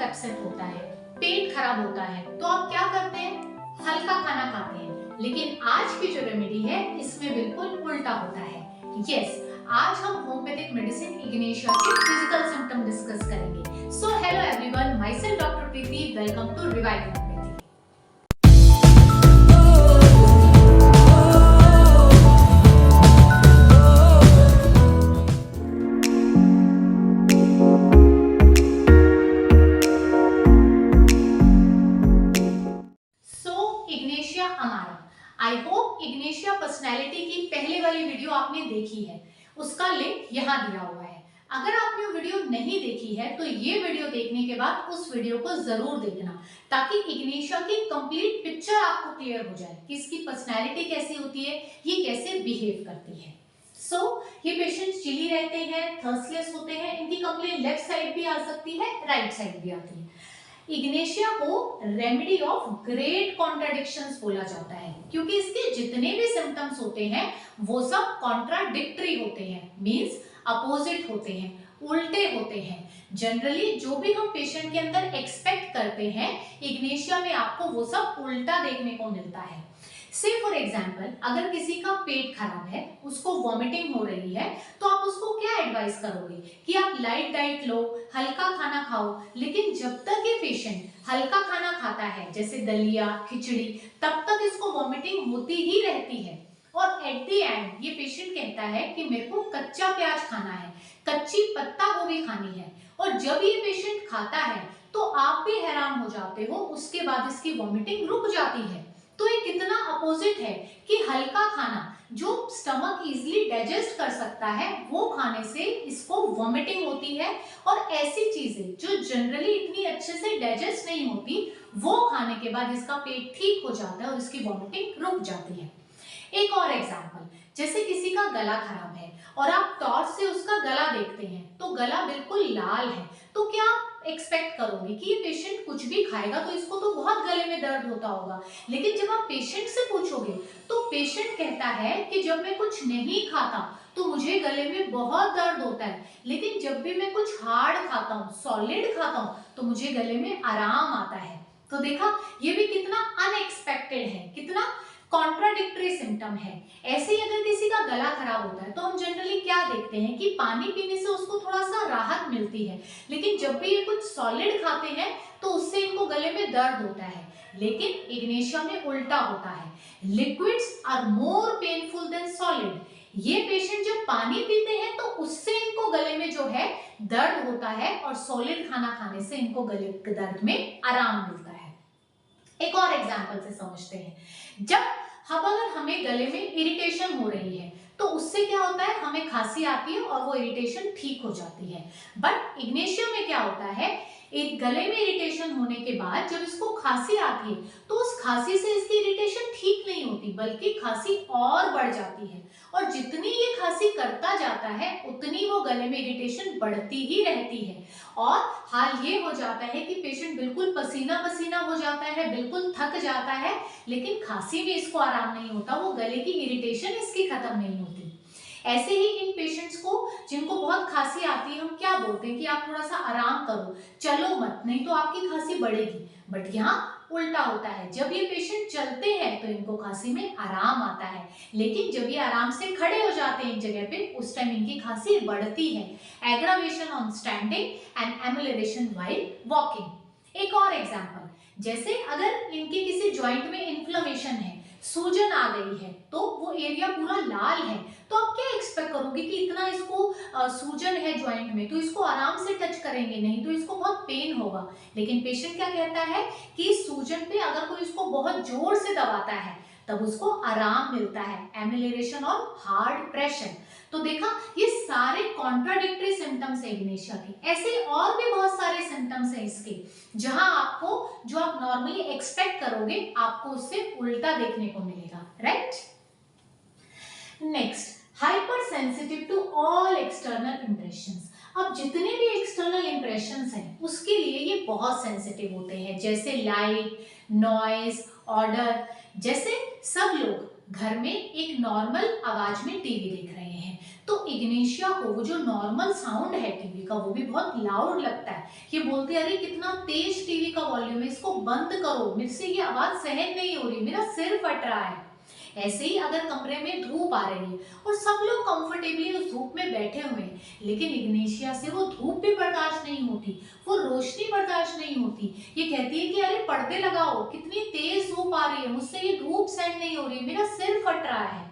Upset होता है, पेट खराब होता है, तो आप क्या करते हैं? हल्का खाना खाते हैं। लेकिन आज की जो रेमेडी है इसमें बिल्कुल उल्टा होता है। यस, आज हम होम्योपैथिक मेडिसिन इग्नेशिया के फिजिकल सिम्टम डिस्कस करेंगे। So hello everyone, myself doctor Preeti, welcome to revive homeopathy. Ignatia amara, I hope Ignatia personality की पहले वाली वीडियो आपने देखी है, उसका लिंक यहाँ दिया हुआ है। अगर आपने वो वीडियो नहीं देखी है तो ये वीडियो देखने के बाद उस वीडियो को जरूर देखना, ताकि इग्नेशिया की कंप्लीट पिक्चर आपको क्लियर हो जाए कि इसकी पर्सनैलिटी कैसी होती है, ये कैसे बिहेव करती है। ये पेशेंट्स चिली रहते हैं, थर्स्टलेस होते हैं, इनकी कंप्लेंट लेफ्ट साइड भी आ सकती है, राइट साइड भी आती है। इग्नेशिया को रेमेडी ऑफ ग्रेट कॉन्ट्राडिक्शंस बोला जाता है, क्योंकि इसके जितने भी सिम्टम्स होते हैं वो सब कॉन्ट्राडिक्टरी होते हैं, मींस अपोजिट होते हैं, उल्टे होते हैं। जनरली जो भी हम पेशेंट के अंदर एक्सपेक्ट करते हैं, इग्नेशिया में आपको वो सब उल्टा देखने को मिलता है। से फॉर एग्जाम्पल, अगर किसी का पेट खराब है, उसको वॉमिटिंग हो रही है, तो आप उसको क्या एडवाइस करोगे कि आप लाइट डाइट लो, हल्का खाना खाओ। लेकिन जब तक ये पेशेंट हल्का खाना खाता है, जैसे दलिया, खिचड़ी, तब तक इसको वॉमिटिंग होती ही रहती है। और एट द एंड ये पेशेंट कहता है कि मेरे को कच्चा प्याज खाना है, कच्ची पत्ता गोभी खानी है। और जब ये पेशेंट खाता है तो आप भी हैरान हो जाते हो, उसके बाद इसकी वॉमिटिंग रुक जाती है। तो ये कितना अपोजिट है कि हल्का खाना जो स्टमक इजीली डाइजेस्ट कर सकता है, वो खाने से इसको वॉमिटिंग होती है। और ऐसी चीजें जो जनरली इतनी अच्छे से डाइजेस्ट नहीं होती, वो खाने के बाद इसका पेट ठीक हो जाता है और इसकी वॉमिटिंग रुक जाती है। एक और एग्जांपल, जैसे किसी का गला खराब है और आप टॉर्च से उसका गला देखते हैं, तो गला बिल्कुल लाल है, तो क्या आप एक्सपेक्ट करोगे कि ये पेशेंट कुछ भी खाएगा तो इसको तो बहुत गले में दर्द होता होगा। लेकिन जब आप पेशेंट से पूछोगे तो पेशेंट कहता है कि जब मैं कुछ नहीं खाता तो मुझे गले में बहुत दर्द होता है, लेकिन जब भी मैं कुछ हार्ड खाता हूँ, सॉलिड खाता हूँ, तो मुझे गले में आराम आता है। तो देखा, ये भी कितना अनएक्सपेक्टेड है, कितना कॉन्ट्राडिक्टरी सिम्टम है। ऐसे ही अगर किसी का गला खराब होता है तो हम जनरली क्या देखते हैं कि पानी पीने से उसको थोड़ा सा राहत मिलती है, लेकिन जब भी ये कुछ सॉलिड खाते हैं तो उससे इनको गले में दर्द होता है। लेकिन इग्नेशिया में उल्टा होता है, liquids are more painful than solid. ये पेशेंट जब पानी पीते हैं तो उससे इनको गले में जो है दर्द होता है, और सॉलिड खाना खाने से इनको गले के दर्द में आराम मिलता है। एक और एग्जांपल से समझते हैं, जब अगर हमें गले में इरिटेशन हो रही है तो उससे क्या होता है, हमें खांसी आती है और वो इरिटेशन ठीक हो जाती है। बट इग्नेशिया में क्या होता है, एक गले में इरिटेशन होने के बाद जब इसको खांसी आती है तो उस खांसी से इसकी इरिटेशन ठीक नहीं होती, बल्कि खांसी और बढ़ जाती है। और जितनी ये खांसी करता जाता है उतनी वो गले में इरिटेशन बढ़ती ही रहती है। और हाल ये हो जाता है कि पेशेंट बिल्कुल पसीना पसीना हो जाता है, बिल्कुल थक जाता है, लेकिन खांसी में इसको आराम नहीं होता, वो गले की इरिटेशन इसकी खत्म नहीं होती। ऐसे ही इन पेशेंट्स को जिनको बहुत खांसी आती है, हम क्या बोलते हैं कि आप थोड़ा सा आराम करो, चलो मत, नहीं तो आपकी खांसी बढ़ेगी। बट यहाँ उल्टा होता है, जब ये पेशेंट चलते हैं तो इनको खांसी में आराम आता है, लेकिन जब ये आराम से खड़े हो जाते हैं एक जगह पे, उस टाइम इनकी खांसी बढ़ती है। Aggravation on standing and amelioration while walking. एक और एग्जांपल, जैसे अगर इनके किसी जॉइंट में इन्फ्लेमेशन है, सूजन आ गई है, तो वो एरिया पूरा लाल है, तो आप क्या एक्सपेक्ट करोगे कि इतना इसको सूजन है जॉइंट में तो इसको आराम से टच करेंगे, नहीं तो इसको बहुत पेन होगा। लेकिन पेशेंट क्या कहता है कि सूजन पे अगर कोई इसको बहुत जोर से दबाता है तब उसको आराम मिलता है, एमुलरेशन और हार्ड प्रेशर। तो देखा, ये सारे कॉन्ट्राडिक्टरी सिम्टम्स है इग्नेशिया के। ऐसे और भी बहुत सारे सिम्टम्स हैं इसके, जहां आपको जो आप नॉर्मली एक्सपेक्ट करोगे आपको उससे उल्टा देखने को मिलेगा, right. Next, hyper sensitive to all external impressions. अब जितने भी एक्सटर्नल इंप्रेशंस हैं उसके लिए ये बहुत सेंसिटिव होते हैं, जैसे लाइट, नॉइज, ऑर्डर। जैसे सब लोग घर में एक नॉर्मल आवाज में टीवी देख रहे हैं तो इग्नेशिया को वो जो नॉर्मल साउंड है टीवी का वो भी बहुत लाउड लगता है। ये बोलती है अरे कितना तेज टीवी का वॉल्यूम है, इसको बंद करो, मेरे से ये आवाज सहन नहीं हो रही, मेरा सिर फट रहा है। ऐसे ही अगर कमरे में धूप आ रही है और सब लोग कंफर्टेबली उस धूप में बैठे हुए हैं, लेकिन इग्नेशिया से वो धूप भी बर्दाश्त नहीं होती, वो रोशनी बर्दाश्त नहीं होती। ये कहती है कि अरे पर्दे लगाओ, कितनी तेज धूप आ रही है, मुझसे ये धूप सहन नहीं हो रही, मेरा सिर फट रहा है।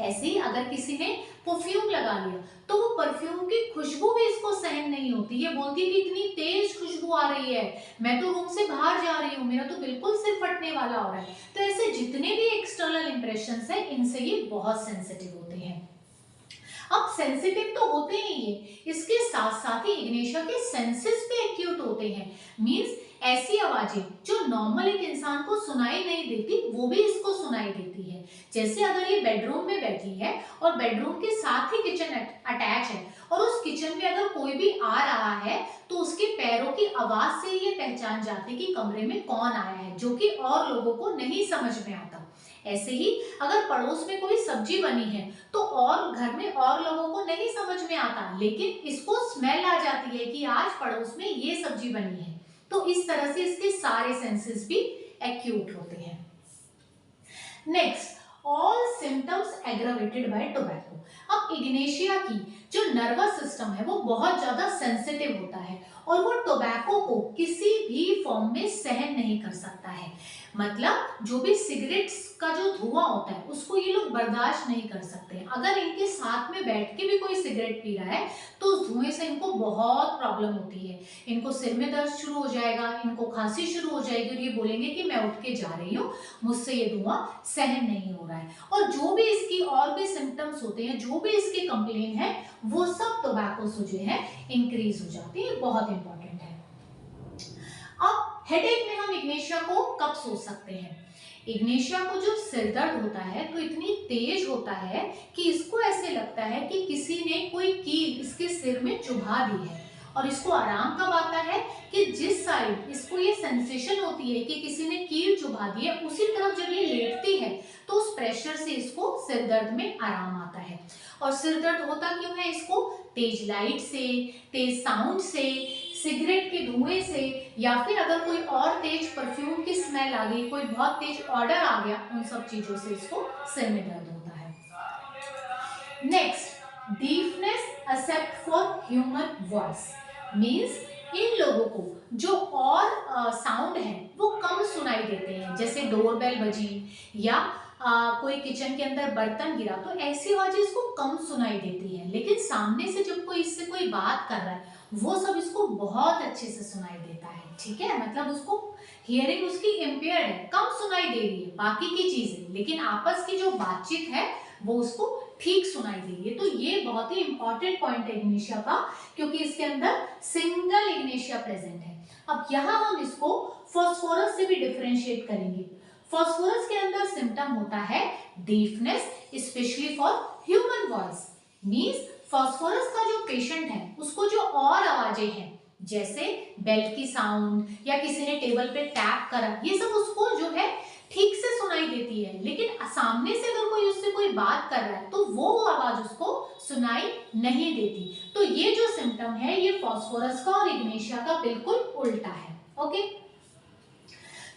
ऐसे ही अगर किसी ने परफ्यूम लगा लिया तो वो परफ्यूम की खुशबू भी इसको सहन नहीं होती। ये बोलती है कि इतनी तेज खुशबू आ रही है, मैं तो रूम से बाहर जा रही हूँ, मेरा तो बिल्कुल सिर फटने वाला हो रहा है। तो ऐसे जितने भी एक्सटर्नल इंप्रेशंस है इनसे ये बहुत सेंसिटिव होते हैं। अब सेंसिटिव तो होते ही ये, इसके साथ साथ ही इग्नेशिया के सेंसेस भी एक्यूट होते हैं। मींस ऐसी आवाजें जो नॉर्मल एक इंसान को सुनाई नहीं देती वो भी इसको सुनाई देती है। जैसे अगर ये बेडरूम में बैठी है और बेडरूम के साथ ही किचन अटैच है और उस किचन में अगर कोई भी आ रहा है तो उसके पैरों की आवाज से ये पहचान जाती कि कमरे में कौन आया है, जो कि और लोगों को नहीं समझ में आता। ऐसे ही अगर पड़ोस में कोई सब्जी बनी है तो और घर में और लोगों को नहीं समझ में आता, लेकिन इसको स्मेल आ जाती है कि आज पड़ोस में ये सब्जी बनी है। तो इस तरह से इसके सारे सेंसेस भी एक्यूट होते हैं। Next, all symptoms aggravated by tobacco. अब इग्नेशिया की जो नर्वस सिस्टम है वो बहुत ज्यादा सेंसिटिव होता है और वो टोबैको को किसी भी फॉर्म में सहन नहीं कर सकता है। मतलब जो भी सिगरेट्स का जो धुआं होता है उसको ये लोग बर्दाश्त नहीं कर सकते। अगर इनके साथ में बैठ के भी कोई सिगरेट पी रहा है तो उस धुएं से इनको बहुत प्रॉब्लम होती है। इनको सिर में दर्द शुरू हो जाएगा, इनको खांसी शुरू हो जाएगी और ये बोलेंगे कि मैं उठ के जा रही हूँ, मुझसे ये धुआं सहन नहीं हो रहा है। और जो भी इसकी और भी सिम्टम्स होते हैं, जो भी इसके कंप्लेन है, वो सब टोबैको से जो है इंक्रीज हो जाती है। बहुत इंपॉर्टेंट है। अब हेडेक में हम इग्नेशिया को कब सोच सकते हैं? इग्नेशिया को जब सिर दर्द होता है तो इतनी तेज होता है कि इसको ऐसे लगता है कि किसी ने कोई कील इसके सिर में चुभा दी है। और इसको आराम कब आता है कि जिस साइड इसको ये सेंसेशन होती है कि किसी ने कील चुभा दी है, उसी तरफ जब ये लेटती है तो उस प्रेशर से इसको सिर दर्द में आराम आता है। और सिर दर्द होता क्यों है इसको? तेज लाइट से, तेज साउंड से, सिगरेट के धुएं से, या फिर अगर कोई और तेज परफ्यूम की स्मेल आ गई, कोई बहुत तेज ऑर्डर आ गया, उन सब चीजों से इसको सिर में दर्द होता है। Next, deafness except for human voice. Means इन लोगों को जो और साउंड है वो कम सुनाई देते हैं। जैसे डोरबेल बजी या कोई किचन के अंदर बर्तन गिरा तो ऐसी आवाजें इसको कम सुनाई देती है, लेकिन सामने से जब कोई इससे कोई बात कर रहा है वो सब इसको बहुत अच्छे से सुनाई देता है। ठीक है, मतलब उसको हियरिंग उसकी इम्पेयर्ड है, कम सुनाई दे रही है बाकी की चीजें, लेकिन आपस की जो बातचीत है वो उसको ठीक सुनाई दे रही है। तो ये बहुत ही इंपॉर्टेंट पॉइंट है इग्नेशिया का, क्योंकि इसके अंदर सिंगल इग्नेशिया प्रेजेंट है। अब यहाँ हम इसको फॉस्फोरस से भी डिफरेंशिएट करेंगे। फॉस्फोरस के अंदर सिम्टम होता है deafness, specially for human voice. Means phosphorus का जो पेशेंट है उसको जो और आवाजें हैं जैसे बेल की साउंड या किसी ने टेबल पे टैप करा, ये सब उसको जो है ठीक से सुनाई देती है, लेकिन सामने से अगर कोई उससे कोई बात कर रहा है तो वो आवाज उसको सुनाई नहीं देती। तो ये जो सिम्टम है ये फॉस्फोरस का और इग्नेशिया का बिल्कुल उल्टा है। ओके,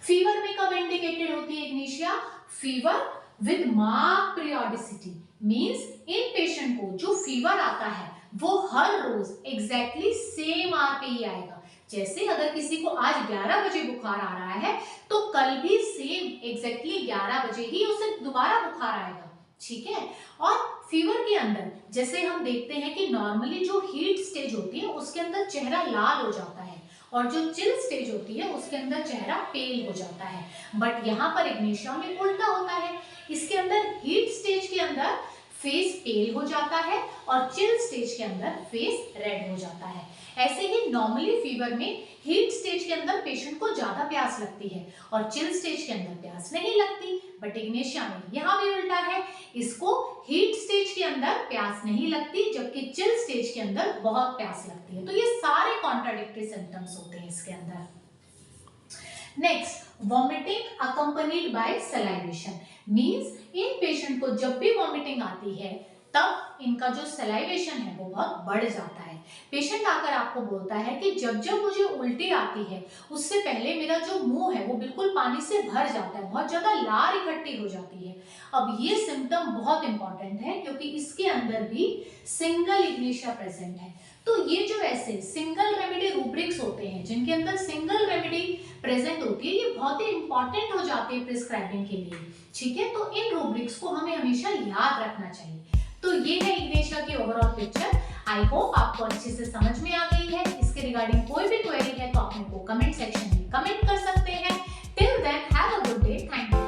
फीवर में कब इंडिकेटेड होती है Ignatia? Fever with mark periodicity. Means in patient को जो फीवर आता है वो हर रोज एग्जैक्टली सेम आवर पे ही आएगा। जैसे अगर किसी को आज 11 बजे बुखार आ रहा है तो कल भी सेम एग्जैक्टली 11 बजे ही उसे दोबारा बुखार आएगा। ठीक है, और फीवर के अंदर जैसे हम देखते हैं कि नॉर्मली जो हीट स्टेज होती है उसके अंदर चेहरा लाल हो जाता है और जो चिल स्टेज होती है उसके अंदर चेहरा पेल हो जाता है। बट यहाँ पर इग्नेशिया में उल्टा होता है, इसके अंदर हीट स्टेज के अंदर फेस पेल हो जाता है और चिल स्टेज के अंदर फेस रेड हो जाता है। ऐसे ही नॉर्मली फीवर में हीट स्टेज के अंदर पेशेंट को ज्यादा प्यास लगती है और चिल स्टेज के अंदर प्यास नहीं लगती। बट इग्नेशिया में यहाँ भी उल्टा है, इसको हीट स्टेज के अंदर प्यास नहीं लगती जबकि चिल स्टेज के अंदर बहुत प्यास लगती है। तो ये सारे कॉन्ट्राडिक्टरी सिम्टम्स होते हैं इसके अंदर। Next, vomiting accompanied by salivation. Means in patient को जब भी वॉमिटिंग आती है तब इनका जो सलाइवेशन है वो बहुत बढ़ जाता है। पेशेंट आकर आपको बोलता है कि जब जब मुझे उल्टी आती है उससे पहले मेरा जो मुंह है वो बिल्कुल पानी से भर जाता है, बहुत ज्यादा लार इकट्ठी हो जाती है। अब ये सिम्टम बहुत इंपॉर्टेंट है क्योंकि इसके अंदर भी सिंगल इग्निशिया प्रेजेंट है। तो ये जो ऐसे सिंगल रेमेडी रूब्रिक्स होते हैं जिनके अंदर सिंगल रेमेडी प्रेजेंट होती है, ये बहुत ही इंपॉर्टेंट हो जाते हैं प्रिस्क्राइबिंग के लिए। ठीक है, तो इन रूब्रिक्स को हमें हमेशा याद रखना चाहिए। तो ये है इग्निशिया की ओवरऑल पिक्चर। आई होप आपको अच्छे से समझ में आ गई है। इसके रिगार्डिंग कोई भी क्वेरी है तो आप मेरे को कमेंट सेक्शन में कमेंट कर सकते हैं। Till then have a good day. Thank you.